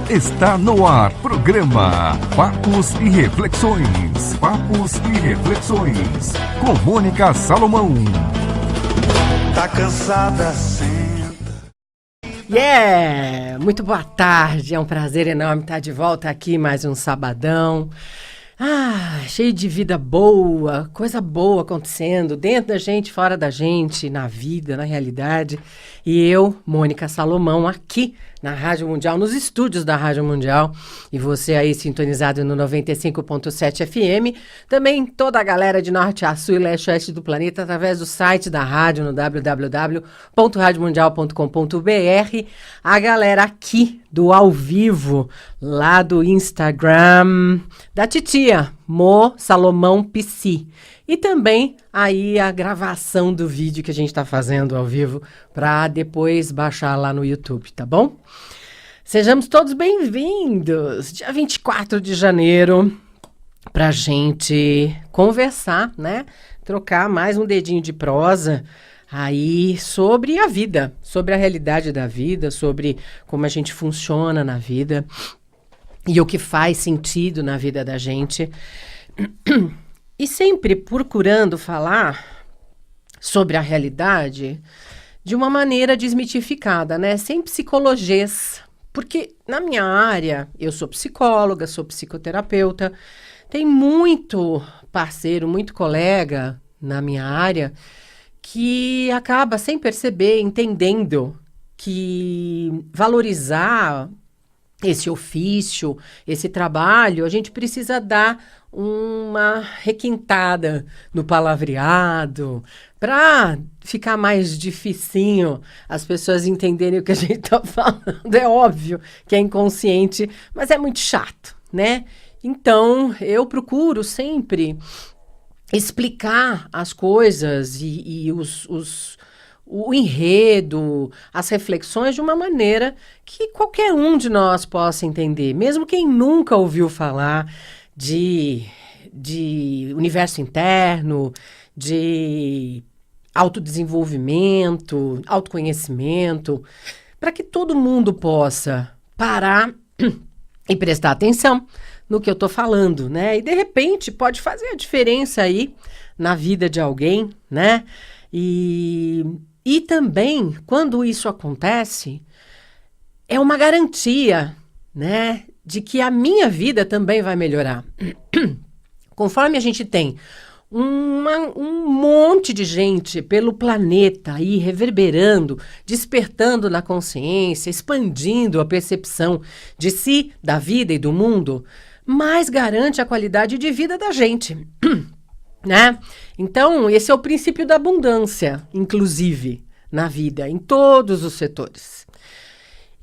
Está no ar, programa Papos e Reflexões. Papos e Reflexões, com Mônica Salomão. Tá cansada, senta. Muito boa tarde, é um prazer enorme estar de volta aqui mais um sabadão. Cheio de vida boa, coisa boa acontecendo dentro da gente, fora da gente, na vida, na realidade. E eu, Mônica Salomão, aqui na Rádio Mundial, nos estúdios da Rádio Mundial. E você aí sintonizado no 95.7 FM. Também toda a galera de norte a sul e leste a oeste do planeta através do site da rádio no www.radiomundial.com.br. A galera aqui do ao vivo, lá do Instagram da titia Mo Salomão PC. E também aí a gravação do vídeo que a gente está fazendo ao vivo para depois baixar lá no YouTube, tá bom? Sejamos todos bem-vindos! Dia 24 de janeiro, pra gente conversar, né? Trocar mais um dedinho de prosa aí sobre a vida, sobre a realidade da vida, sobre como a gente funciona na vida e o que faz sentido na vida da gente. E sempre procurando falar sobre a realidade de uma maneira desmitificada, né? Sem psicologias. Porque na minha área, eu sou psicóloga, sou psicoterapeuta, tem muito parceiro, muito colega na minha área que acaba sem perceber, entendendo que valorizar esse ofício, esse trabalho, a gente precisa dar uma requintada no palavreado para ficar mais dificinho as pessoas entenderem o que a gente está falando. É óbvio que é inconsciente, mas é muito chato, né? Então, eu procuro sempre explicar as coisas e o enredo, as reflexões de uma maneira que qualquer um de nós possa entender, mesmo quem nunca ouviu falar de universo interno, de autodesenvolvimento, autoconhecimento, para que todo mundo possa parar e prestar atenção no que eu estou falando, né? E de repente pode fazer a diferença aí na vida de alguém, né? E também, quando isso acontece, é uma garantia, né, de que a minha vida também vai melhorar. Conforme a gente tem um monte de gente pelo planeta aí reverberando, despertando na consciência, expandindo a percepção de si, da vida e do mundo, mais garante a qualidade de vida da gente. Né? Então, esse é o princípio da abundância, inclusive, na vida, em todos os setores.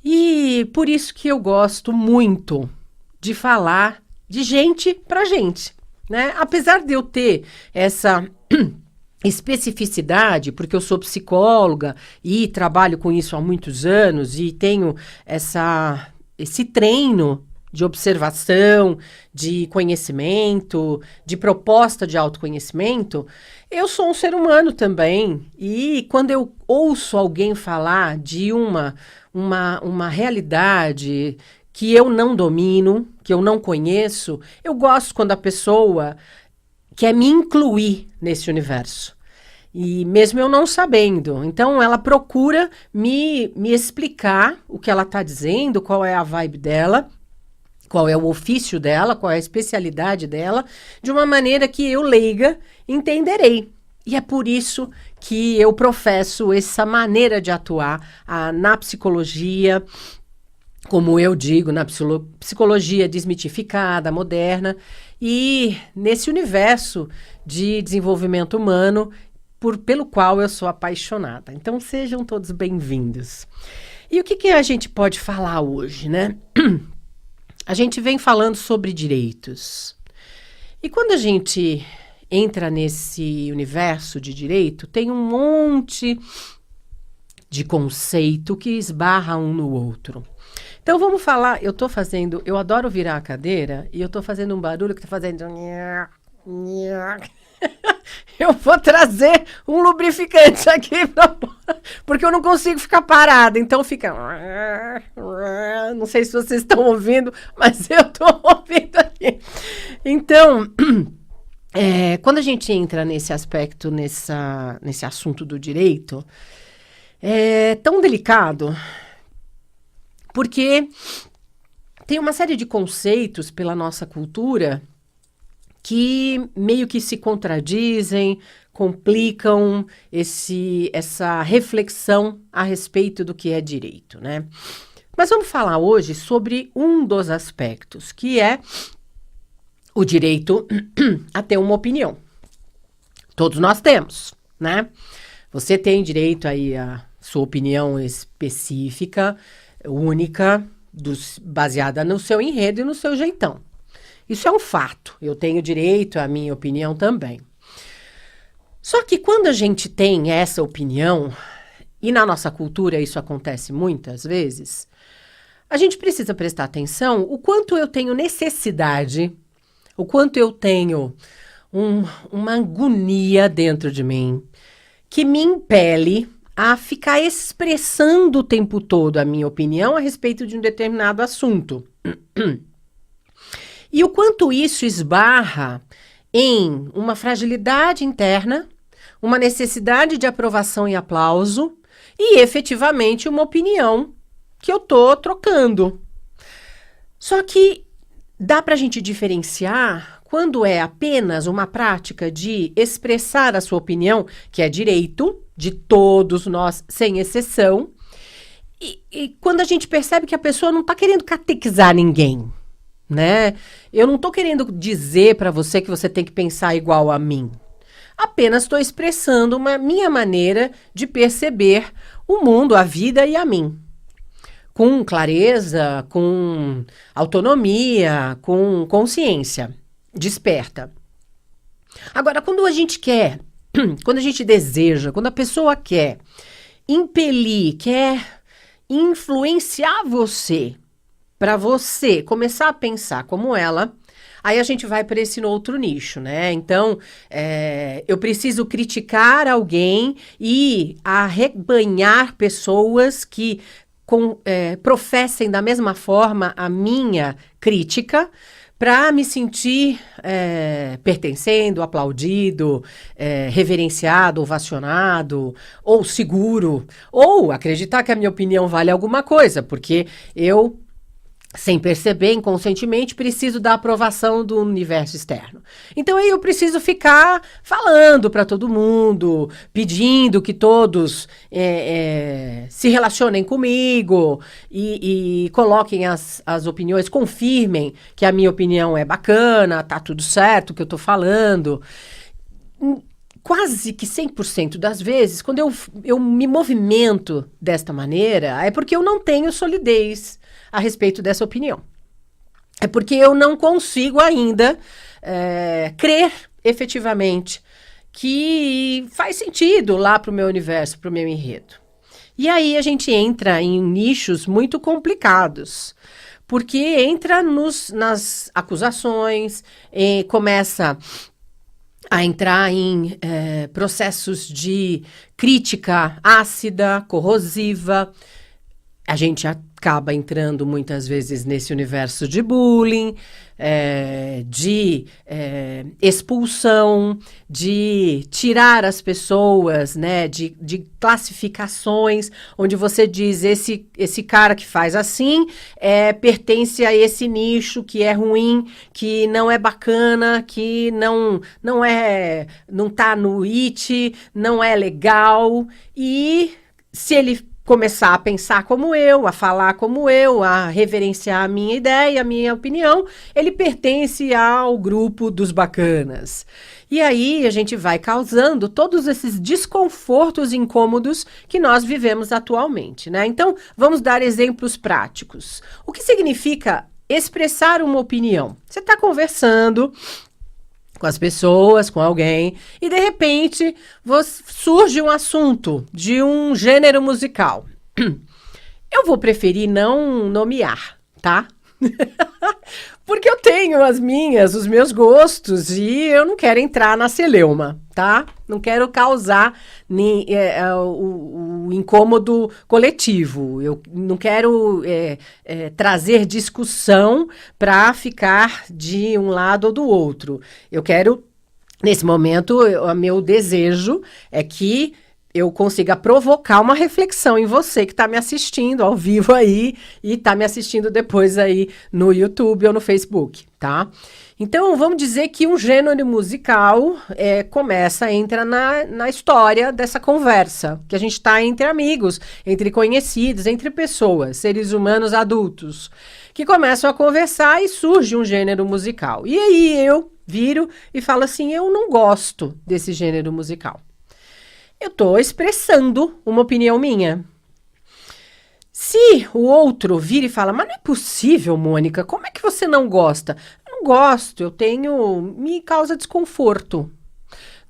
E por isso que eu gosto muito de falar de gente para gente, né? Apesar de eu ter essa especificidade, porque eu sou psicóloga e trabalho com isso há muitos anos e tenho esse treino de observação, de conhecimento, de proposta de autoconhecimento, eu sou um ser humano também. E quando eu ouço alguém falar de uma realidade que eu não domino, que eu não conheço, eu gosto quando a pessoa quer me incluir nesse universo. E mesmo eu não sabendo. Então, ela procura me explicar o que ela está dizendo, qual é a vibe dela, qual é o ofício dela, qual é a especialidade dela, de uma maneira que eu, leiga, entenderei. E é por isso que eu professo essa maneira de atuar na psicologia, como eu digo, na psicologia desmitificada, moderna, e nesse universo de desenvolvimento humano pelo qual eu sou apaixonada. Então, sejam todos bem-vindos. E o que a gente pode falar hoje, né? A gente vem falando sobre direitos. E quando a gente entra nesse universo de direito, tem um monte de conceito que esbarra um no outro. Então vamos falar, eu adoro virar a cadeira e eu tô fazendo um barulho que tá fazendo eu vou trazer um lubrificante aqui, porque eu não consigo ficar parada. Então fica... Não sei se vocês estão ouvindo, mas eu estou ouvindo aqui. Então, quando a gente entra nesse aspecto, nesse assunto do direito, é tão delicado, porque tem uma série de conceitos pela nossa cultura que meio que se contradizem, complicam essa reflexão a respeito do que é direito, né? Mas vamos falar hoje sobre um dos aspectos, que é o direito a ter uma opinião. Todos nós temos, né? Você tem direito aí a sua opinião específica, única, baseada no seu enredo e no seu jeitão. Isso é um fato. Eu tenho direito à minha opinião também. Só que quando a gente tem essa opinião, e na nossa cultura isso acontece muitas vezes, a gente precisa prestar atenção o quanto eu tenho necessidade, o quanto eu tenho uma agonia dentro de mim, que me impele a ficar expressando o tempo todo a minha opinião a respeito de um determinado assunto. E o quanto isso esbarra em uma fragilidade interna, uma necessidade de aprovação e aplauso e, efetivamente, uma opinião que eu estou trocando. Só que dá para a gente diferenciar quando é apenas uma prática de expressar a sua opinião, que é direito de todos nós, sem exceção, e quando a gente percebe que a pessoa não está querendo catequizar ninguém, né? Eu não estou querendo dizer para você que você tem que pensar igual a mim. Apenas estou expressando minha maneira de perceber o mundo, a vida e a mim. Com clareza, com autonomia, com consciência desperta. Agora, quando a gente quer, quando a gente deseja, quando a pessoa quer impelir, quer influenciar você, para você começar a pensar como ela, aí a gente vai para esse outro nicho, né? Então, eu preciso criticar alguém e arrebanhar pessoas que professem da mesma forma a minha crítica, para me sentir pertencendo, aplaudido, reverenciado, ovacionado, ou seguro, ou acreditar que a minha opinião vale alguma coisa, porque eu, sem perceber, inconscientemente, preciso da aprovação do universo externo. Então, aí eu preciso ficar falando para todo mundo, pedindo que todos se relacionem comigo e coloquem as opiniões, confirmem que a minha opinião é bacana, tá tudo certo o que eu tô falando. Quase que 100% das vezes, quando eu me movimento desta maneira, é porque eu não tenho solidez a respeito dessa opinião. É porque eu não consigo ainda crer efetivamente que faz sentido lá para o meu universo, para o meu enredo. E aí a gente entra em nichos muito complicados, porque entra nas acusações, começa a entrar em processos de crítica ácida, corrosiva. A gente acaba entrando muitas vezes nesse universo de bullying, de expulsão, de tirar as pessoas, né, de classificações, onde você diz, esse cara que faz assim pertence a esse nicho que é ruim, que não é bacana, que não tá no IT, não é legal, e se ele começar a pensar como eu, a falar como eu, a reverenciar a minha ideia, a minha opinião, ele pertence ao grupo dos bacanas. E aí a gente vai causando todos esses desconfortos incômodos que nós vivemos atualmente, né? Então, vamos dar exemplos práticos. O que significa expressar uma opinião? Você está conversando com as pessoas, com alguém, e de repente surge um assunto de um gênero musical. Eu vou preferir não nomear, tá? Porque eu tenho os meus gostos e eu não quero entrar na celeuma, tá? Não quero causar o incômodo coletivo. Eu não quero trazer discussão para ficar de um lado ou do outro. Eu quero, nesse momento, o meu desejo é que eu consiga provocar uma reflexão em você que está me assistindo ao vivo aí e está me assistindo depois aí no YouTube ou no Facebook, tá? Então, vamos dizer que um gênero musical entra na história dessa conversa, que a gente está entre amigos, entre conhecidos, entre pessoas, seres humanos adultos, que começam a conversar e surge um gênero musical. E aí eu viro e falo assim, eu não gosto desse gênero musical. Eu estou expressando uma opinião minha. Se o outro vira e fala, mas não é possível, Mônica, como é que você não gosta? Eu não gosto, me causa desconforto.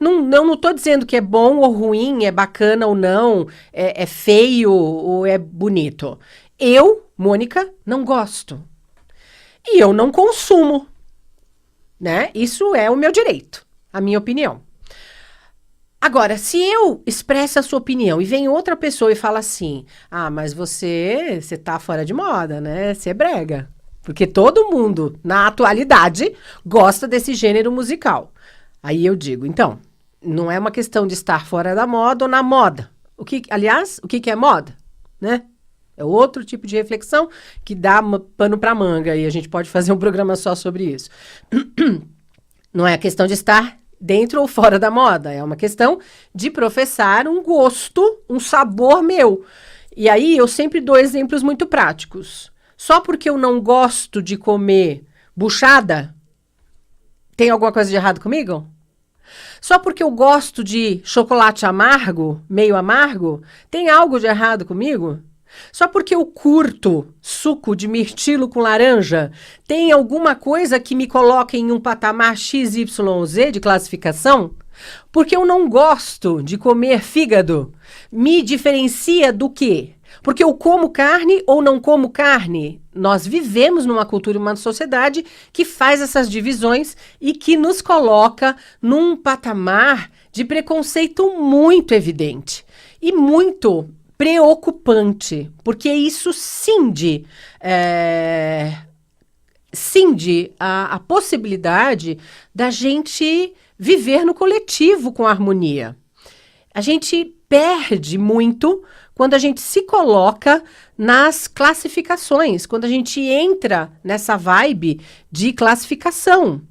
Não estou dizendo que é bom ou ruim, é bacana ou não, é feio ou é bonito. Eu, Mônica, não gosto. E eu não consumo, né? Isso é o meu direito, a minha opinião. Agora, se eu expresso a sua opinião e vem outra pessoa e fala assim, mas você tá fora de moda, né? Você é brega. Porque todo mundo, na atualidade, gosta desse gênero musical. Aí eu digo, então, não é uma questão de estar fora da moda ou na moda. Aliás, o que é moda, né? É outro tipo de reflexão que dá pano para manga e a gente pode fazer um programa só sobre isso. Não é a questão de estar dentro ou fora da moda, é uma questão de professar um gosto, um sabor meu. E aí eu sempre dou exemplos muito práticos. Só porque eu não gosto de comer buchada, tem alguma coisa de errado comigo? Só porque eu gosto de chocolate amargo, meio amargo, tem algo de errado comigo? Só porque eu curto suco de mirtilo com laranja, tem alguma coisa que me coloca em um patamar XYZ de classificação? Porque eu não gosto de comer fígado, me diferencia do quê? Porque eu como carne ou não como carne? Nós vivemos numa cultura, uma sociedade que faz essas divisões e que nos coloca num patamar de preconceito muito evidente e muito preocupante, porque isso cinde a possibilidade da gente viver no coletivo com harmonia. A gente perde muito quando a gente se coloca nas classificações, quando a gente entra nessa vibe de classificação.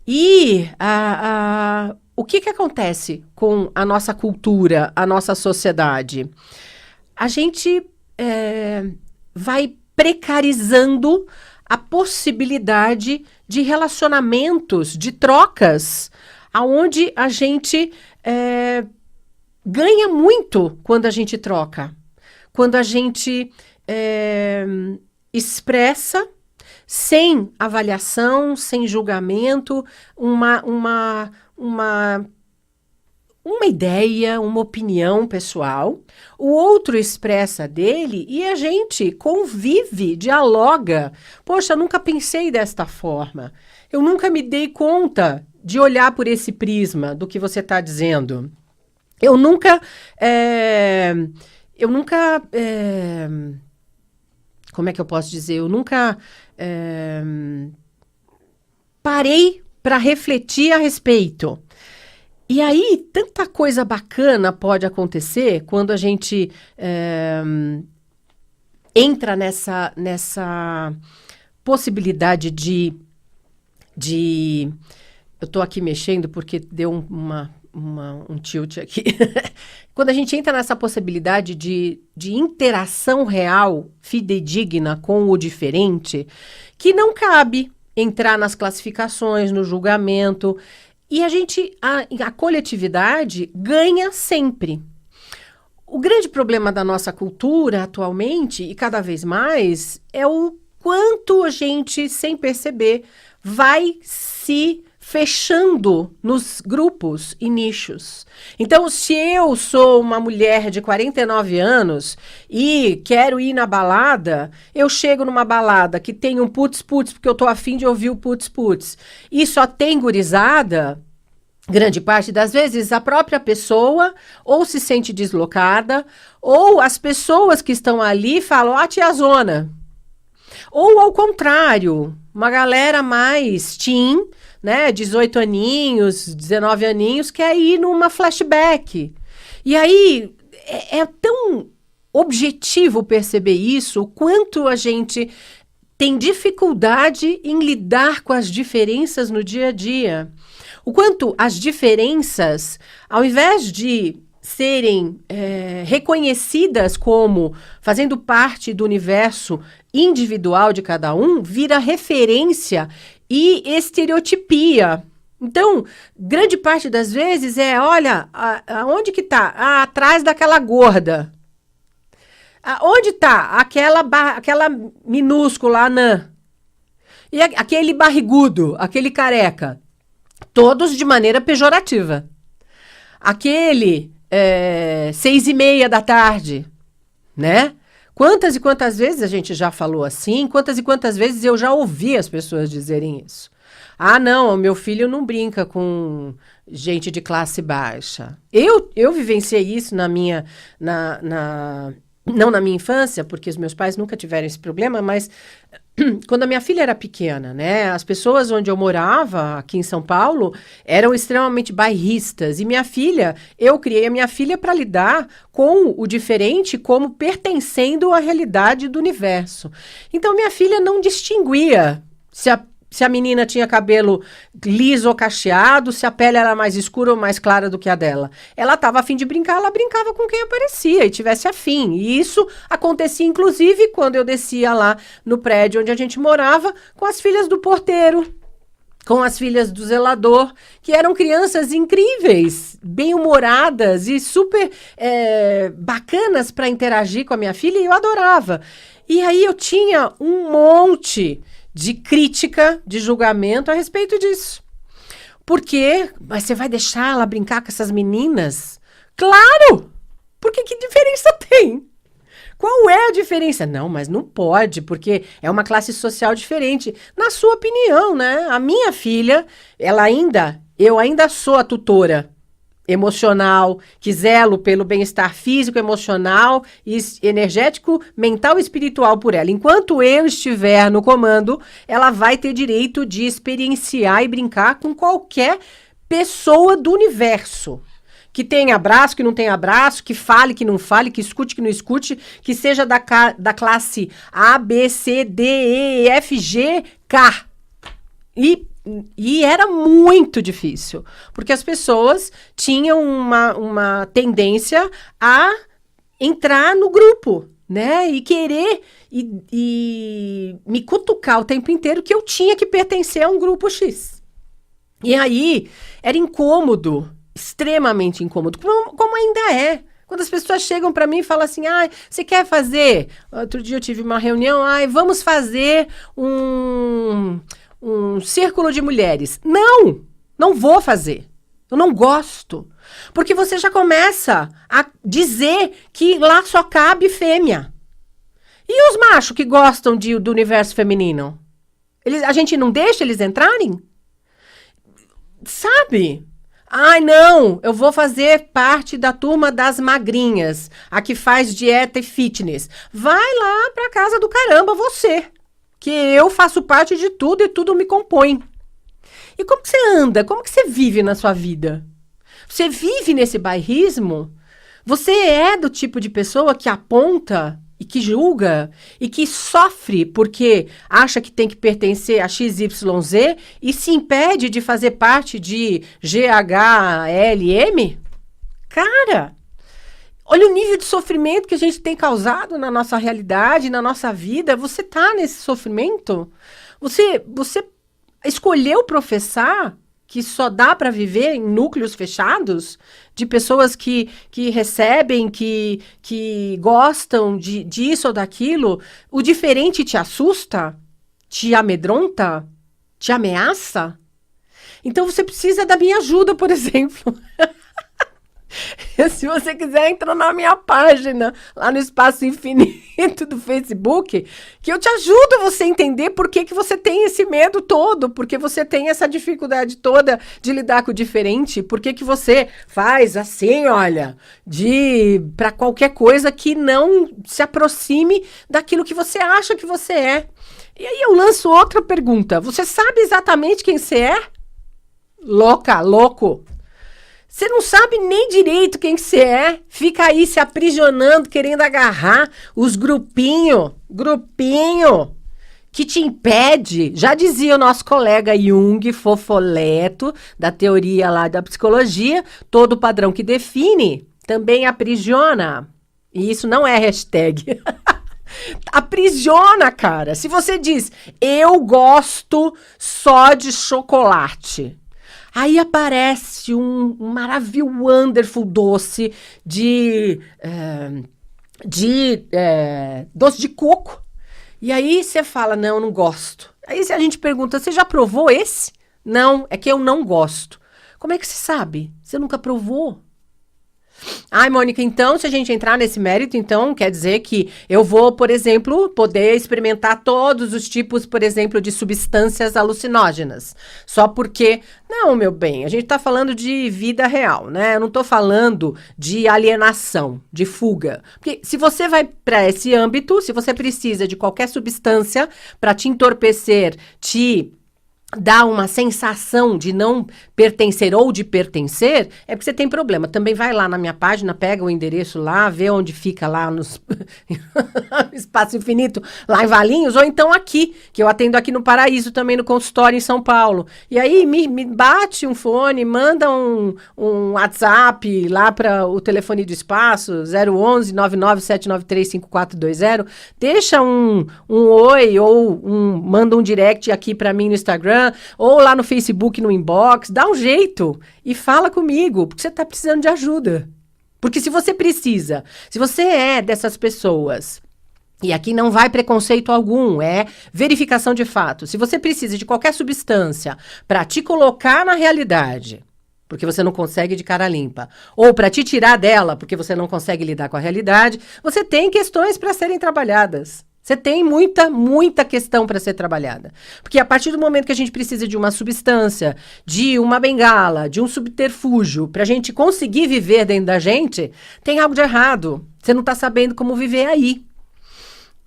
E o que acontece com a nossa cultura, a nossa sociedade? A gente vai precarizando a possibilidade de relacionamentos, de trocas, aonde a gente ganha muito quando a gente troca, quando a gente expressa sem avaliação, sem julgamento, uma ideia, uma opinião pessoal, o outro expressa dele e a gente convive, dialoga. Poxa, eu nunca pensei desta forma. Eu nunca me dei conta de olhar por esse prisma do que você está dizendo. Eu nunca, como é que eu posso dizer? Eu nunca parei para refletir a respeito. E aí, tanta coisa bacana pode acontecer quando a gente entra nessa possibilidade de... Eu estou aqui mexendo porque deu um tilt aqui. Quando a gente entra nessa possibilidade de interação real, fidedigna com o diferente, que não cabe entrar nas classificações, no julgamento... E a coletividade ganha sempre. O grande problema da nossa cultura atualmente, e cada vez mais, é o quanto a gente, sem perceber, vai se fechando nos grupos e nichos. Então, se eu sou uma mulher de 49 anos e quero ir na balada, eu chego numa balada que tem um putz-putz, porque eu tô afim de ouvir o putz-putz, e só tem gurizada, grande parte das vezes a própria pessoa ou se sente deslocada, ou as pessoas que estão ali falam, ó, tiazona. Ou ao contrário, uma galera mais teen, né, 18 aninhos, 19 aninhos, quer ir numa flashback. E aí é tão objetivo perceber isso, o quanto a gente tem dificuldade em lidar com as diferenças no dia a dia. O quanto as diferenças, ao invés de serem reconhecidas como fazendo parte do universo individual de cada um, vira referência e estereotipia. Então, grande parte das vezes olha, aonde que tá? Atrás daquela gorda. Onde tá? Aquela minúscula anã. E aquele barrigudo, aquele careca. Todos de maneira pejorativa. Aquele 6:30 da tarde, né? Quantas e quantas vezes a gente já falou assim? Quantas e quantas vezes eu já ouvi as pessoas dizerem isso? Ah, não, o meu filho não brinca com gente de classe baixa. Eu vivenciei isso não na minha infância, porque os meus pais nunca tiveram esse problema, mas quando a minha filha era pequena, né, as pessoas onde eu morava, aqui em São Paulo, eram extremamente bairristas. E eu criei a minha filha para lidar com o diferente como pertencendo à realidade do universo. Então, minha filha não distinguia se a menina tinha cabelo liso ou cacheado, se a pele era mais escura ou mais clara do que a dela. Ela estava a fim de brincar, ela brincava com quem aparecia e tivesse afim. E isso acontecia, inclusive, quando eu descia lá no prédio onde a gente morava, com as filhas do porteiro, com as filhas do zelador, que eram crianças incríveis, bem-humoradas e super bacanas para interagir com a minha filha, e eu adorava. E aí eu tinha um monte de crítica, de julgamento a respeito disso. Por quê? Mas você vai deixar ela brincar com essas meninas? Claro! Porque que diferença tem? Qual é a diferença? Não, mas não pode, porque é uma classe social diferente. Na sua opinião, né? A minha filha, eu ainda sou a tutora emocional, que zelo pelo bem-estar físico, emocional, energético, mental e espiritual por ela. Enquanto eu estiver no comando, ela vai ter direito de experienciar e brincar com qualquer pessoa do universo. Que tenha abraço, que não tenha abraço, que fale, que não fale, que escute, que não escute, que seja da classe A, B, C, D, E, F, G, K. E era muito difícil, porque as pessoas tinham uma tendência a entrar no grupo, né? E querer e me cutucar o tempo inteiro que eu tinha que pertencer a um grupo X. E aí era incômodo, extremamente incômodo, como ainda é. Quando as pessoas chegam para mim e falam assim, você quer fazer? Outro dia eu tive uma reunião, vamos fazer um círculo de mulheres. Não vou fazer. Eu não gosto. Porque você já começa a dizer que lá só cabe fêmea. E os machos que gostam do universo feminino? A gente não deixa eles entrarem? Sabe? Não, eu vou fazer parte da turma das magrinhas, a que faz dieta e fitness. Vai lá pra casa do caramba você. Que eu faço parte de tudo e tudo me compõe. E como que você anda? Como que você vive na sua vida? Você vive nesse bairrismo? Você é do tipo de pessoa que aponta e que julga e que sofre porque acha que tem que pertencer a XYZ e se impede de fazer parte de GHLM? Cara, olha o nível de sofrimento que a gente tem causado na nossa realidade, na nossa vida. Você tá nesse sofrimento? Você escolheu professar que só dá para viver em núcleos fechados? De pessoas que recebem, que gostam disso ou daquilo? O diferente te assusta? Te amedronta? Te ameaça? Então você precisa da minha ajuda, por exemplo. Se você quiser, entra na minha página, lá no Espaço Infinito do Facebook, que eu te ajudo a você entender por que você tem esse medo todo, porque você tem essa dificuldade toda de lidar com o diferente, por que você faz assim, olha, para qualquer coisa que não se aproxime daquilo que você acha que você é. E aí eu lanço outra pergunta. Você sabe exatamente quem você é? Louca, louco. Você não sabe nem direito quem que você é, fica aí se aprisionando, querendo agarrar os grupinho que te impede. Já dizia o nosso colega Jung, fofoleto, da teoria lá da psicologia, todo padrão que define também aprisiona. E isso não é hashtag. Aprisiona, cara. Se você diz, eu gosto só de chocolate... Aí aparece um maravilhoso, wonderful doce de doce de coco. E aí você fala, não, eu não gosto. Aí a gente pergunta, você já provou esse? Não, é que eu não gosto. Como é que você sabe? Você nunca provou? Ai, Mônica, então, se a gente entrar nesse mérito, então, quer dizer que eu vou, por exemplo, poder experimentar todos os tipos, por exemplo, de substâncias alucinógenas. Só porque... Não, meu bem, a gente tá falando de vida real, né? Eu não tô falando de alienação, de fuga. Porque se você vai para esse âmbito, se você precisa de qualquer substância para te entorpecer, te... dá uma sensação de não pertencer ou de pertencer, é porque você tem problema. Também vai lá na minha página, pega o endereço lá, vê onde fica lá no Espaço Infinito, lá em Valinhos, ou então aqui, que eu atendo aqui no Paraíso, também no consultório em São Paulo. E aí me bate um fone, manda um WhatsApp lá para o telefone do espaço, 011 99793 5420, deixa um oi ou manda um direct aqui para mim no Instagram, ou lá no Facebook, no inbox, dá um jeito e fala comigo, porque você está precisando de ajuda. Porque se você precisa, se você é dessas pessoas, e aqui não vai preconceito algum, é verificação de fato, se você precisa de qualquer substância para te colocar na realidade, porque você não consegue de cara limpa, ou para te tirar dela, porque você não consegue lidar com a realidade, você tem questões para serem trabalhadas. Você tem muita questão para ser trabalhada. Porque a partir do momento que a gente precisa de uma substância, de uma bengala, de um subterfúgio, para a gente conseguir viver dentro da gente, tem algo de errado. Você não está sabendo como viver aí.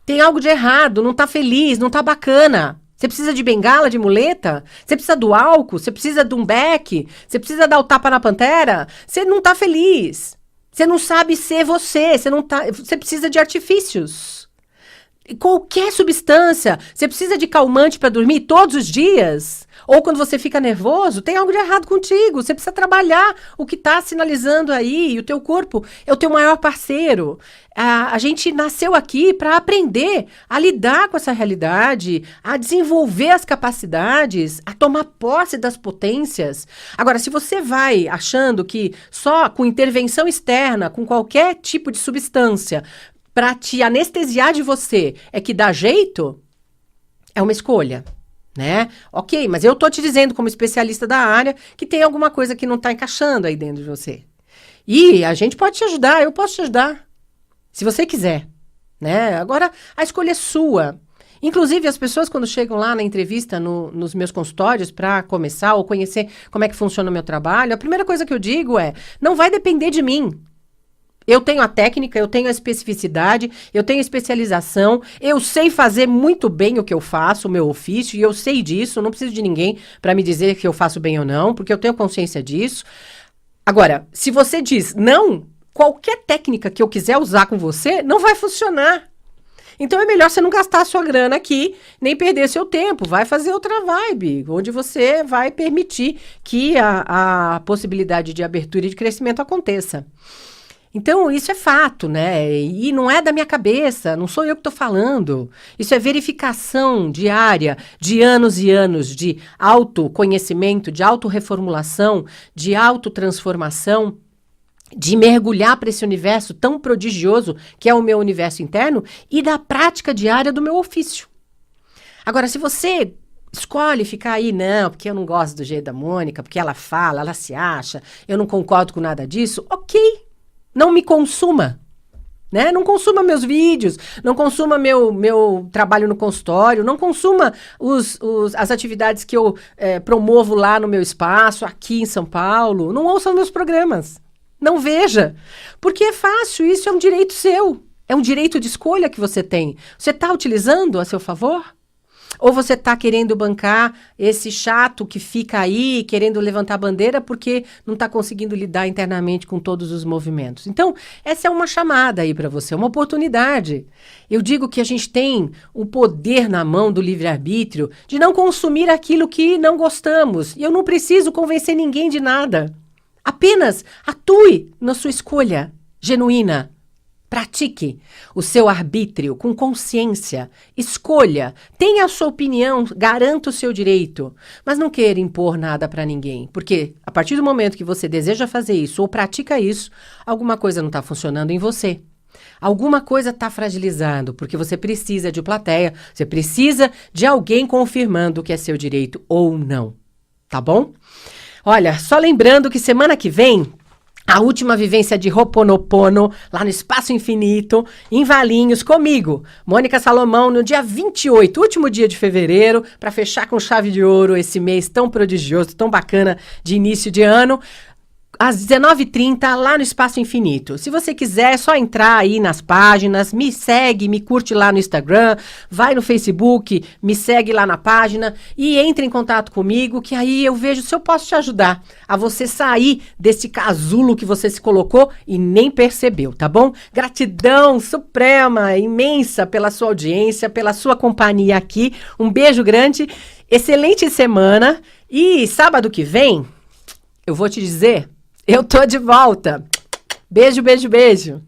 Tem algo de errado, não está feliz, não está bacana. Você precisa de bengala, de muleta? Você precisa do álcool? Você precisa de um beck? Você precisa dar o tapa na pantera? Você não está feliz. Você não sabe ser você. Você precisa de artifícios. Qualquer substância, você precisa de calmante para dormir todos os dias? Ou quando você fica nervoso, tem algo de errado contigo. Você precisa trabalhar o que está sinalizando aí. E o teu corpo é o teu maior parceiro. A gente nasceu aqui para aprender a lidar com essa realidade, a desenvolver as capacidades, a tomar posse das potências. Agora, se você vai achando que só com intervenção externa, com qualquer tipo de substância, para te anestesiar de você é que dá jeito, é uma escolha, né? Ok, mas eu tô te dizendo como especialista da área que tem alguma coisa que não tá encaixando aí dentro de você. E a gente pode te ajudar, eu posso te ajudar, se você quiser, né? Agora, a escolha é sua. Inclusive, as pessoas quando chegam lá na entrevista nos meus consultórios para começar ou conhecer como é que funciona o meu trabalho, a primeira coisa que eu digo é, não vai depender de mim. Eu tenho a técnica, eu tenho a especificidade, eu tenho a especialização, eu sei fazer muito bem o que eu faço, o meu ofício, e eu sei disso, não preciso de ninguém para me dizer que eu faço bem ou não, porque eu tenho consciência disso. Agora, se você diz, não, qualquer técnica que eu quiser usar com você, não vai funcionar. Então é melhor você não gastar a sua grana aqui, nem perder seu tempo. Vai fazer outra vibe, onde você vai permitir que a possibilidade de abertura e de crescimento aconteça. Então, isso é fato, né? E não é da minha cabeça, não sou eu que estou falando. Isso é verificação diária de anos e anos de autoconhecimento, de autorreformulação, de autotransformação, de mergulhar para esse universo tão prodigioso que é o meu universo interno e da prática diária do meu ofício. Agora, se você escolhe ficar aí, não, porque eu não gosto do jeito da Mônica, porque ela fala, ela se acha, eu não concordo com nada disso, ok, não me consuma. Né? Não consuma meus vídeos, não consuma meu trabalho no consultório, não consuma as atividades que eu promovo lá no meu espaço, aqui em São Paulo. Não ouça meus programas. Não veja. Porque é fácil, isso é um direito seu. É um direito de escolha que você tem. Você está utilizando a seu favor? Ou você está querendo bancar esse chato que fica aí, querendo levantar a bandeira porque não está conseguindo lidar internamente com todos os movimentos? Então, essa é uma chamada aí para você, uma oportunidade. Eu digo que a gente tem o poder na mão do livre-arbítrio de não consumir aquilo que não gostamos. E eu não preciso convencer ninguém de nada. Apenas atue na sua escolha genuína. Pratique o seu arbítrio com consciência, escolha, tenha a sua opinião, garanta o seu direito, mas não queira impor nada para ninguém, porque a partir do momento que você deseja fazer isso ou pratica isso, alguma coisa não está funcionando em você. Alguma coisa está fragilizando, porque você precisa de plateia, você precisa de alguém confirmando que é seu direito ou não, tá bom? Olha, só lembrando que semana que vem, a última vivência de Ho'oponopono, lá no Espaço Infinito, em Valinhos, comigo, Mônica Salomão, no dia 28, último dia de fevereiro, para fechar com chave de ouro esse mês tão prodigioso, tão bacana de início de ano, às 19h30, lá no Espaço Infinito. Se você quiser, é só entrar aí nas páginas, me segue, me curte lá no Instagram, vai no Facebook, me segue lá na página e entre em contato comigo, que aí eu vejo se eu posso te ajudar a você sair desse casulo que você se colocou e nem percebeu, tá bom? Gratidão suprema, imensa pela sua audiência, pela sua companhia aqui. Um beijo grande, excelente semana e sábado que vem, eu vou te dizer... Eu tô de volta. Beijo, beijo, beijo.